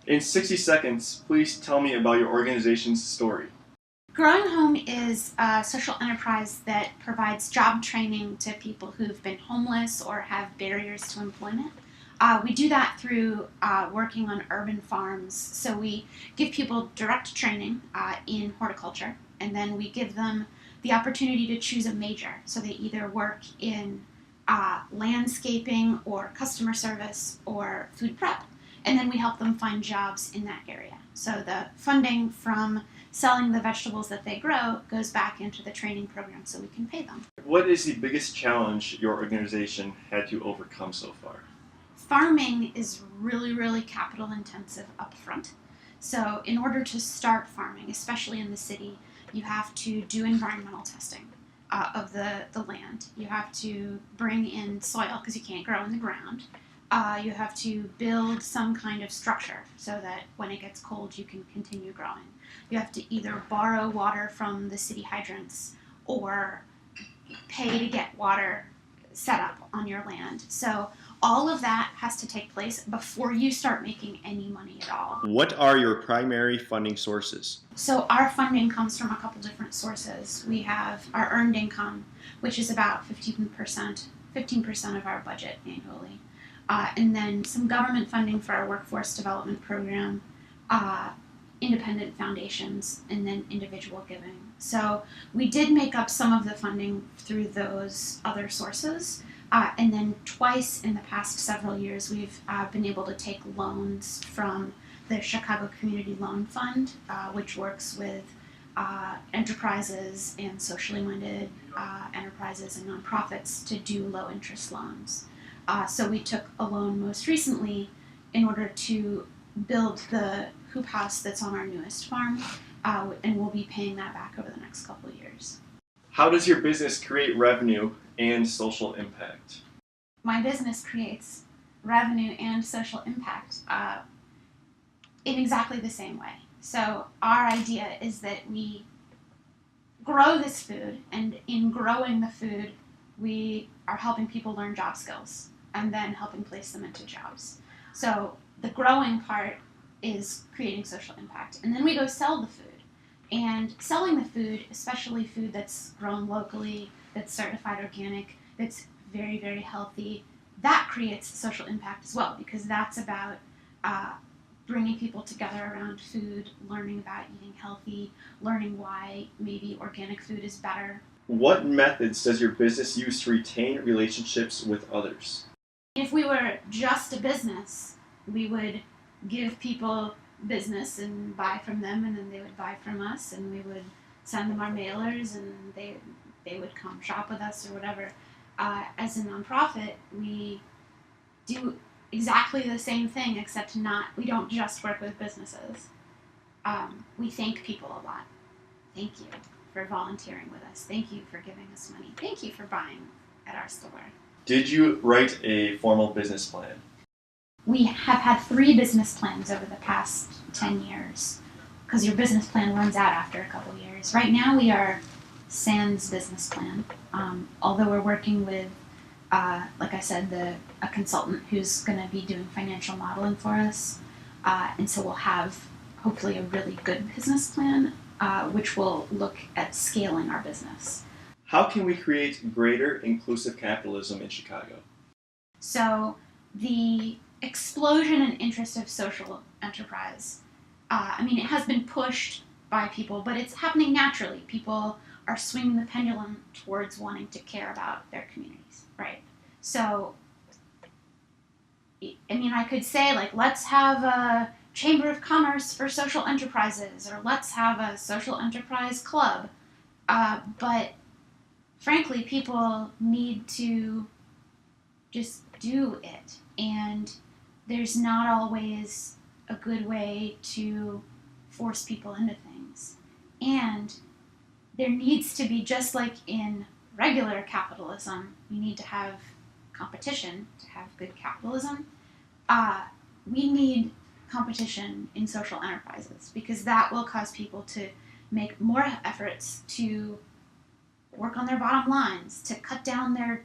In 60 seconds, please tell me about your organization's story. Growing Home is a social enterprise that provides job training to people who've been homeless or have barriers to employment. We do that through working on urban farms. So we give people direct training in horticulture, and then we give them the opportunity to choose a major. So they either work in landscaping or customer service or food prep, and then we help them find jobs in that area. So the funding from selling the vegetables that they grow goes back into the training program so we can pay them. What is the biggest challenge your organization had to overcome so far? Farming is really capital intensive up front. So in order to start farming, especially in the city, you have to do environmental testing of the land. You have to bring in soil because you can't grow in the ground. You have to build some kind of structure so that when it gets cold you can continue growing. You have to either borrow water from the city hydrants or pay to get water set up on your land. So all of that has to take place before you start making any money at all. What are your primary funding sources? So our funding comes from a couple different sources. We have our earned income, which is about 15% of our budget annually. And then some government funding for our workforce development program, independent foundations, and then individual giving. So we did make up some of the funding through those other sources. And then twice in the past several years, we've been able to take loans from the Chicago Community Loan Fund, which works with enterprises and socially minded enterprises and nonprofits to do low interest loans. So we took a loan most recently in order to build the hoop house that's on our newest farm, and we'll be paying that back over the next couple of years. How does your business create revenue and social impact? My business creates revenue and social impact in exactly the same way. So our idea is that we grow this food, and in growing the food, we are helping people learn job skills and then helping place them into jobs. So the growing part is creating social impact. And then we go sell the food. And selling the food, especially food that's grown locally, that's certified organic, that's very healthy, that creates social impact as well, because that's about bringing people together around food, learning about eating healthy, learning why maybe organic food is better. What methods does your business use to retain relationships with others? If we were just a business, we would give people business and buy from them, and then they would buy from us, and we would send them our mailers, and they would come shop with us or whatever. As a nonprofit, we do exactly the same thing, except we don't just work with businesses. We thank people a lot. Thank you for volunteering with us. Thank you for giving us money. Thank you for buying at our store. Did you write a formal business plan? We have had 3 business plans over the past 10 years, because your business plan runs out after a couple years. Right now we are sans business plan, although we're working with, like I said, a consultant who's going to be doing financial modeling for us, and so we'll have hopefully a really good business plan, which will look at scaling our business. How can we create greater inclusive capitalism in Chicago? So the explosion and interest of social enterprise, it has been pushed by people, but it's happening naturally. People are swinging the pendulum towards wanting to care about their communities, right? So, I could say, let's have a chamber of commerce for social enterprises, or let's have a social enterprise club, but frankly, people need to just do it, and there's not always a good way to force people into things. And there needs to be, just like in regular capitalism, you need to have competition to have good capitalism. We need competition in social enterprises, because that will cause people to make more efforts to work on their bottom lines, to cut down their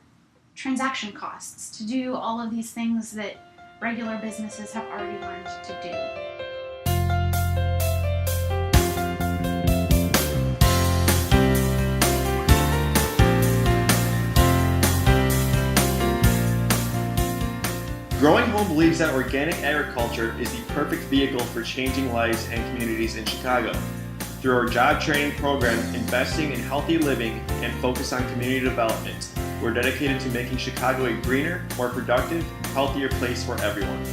transaction costs, to do all of these things that regular businesses have already learned to do. Everyone believes that organic agriculture is the perfect vehicle for changing lives and communities in Chicago. Through our job training program, investing in healthy living, and focus on community development, we're dedicated to making Chicago a greener, more productive, healthier place for everyone.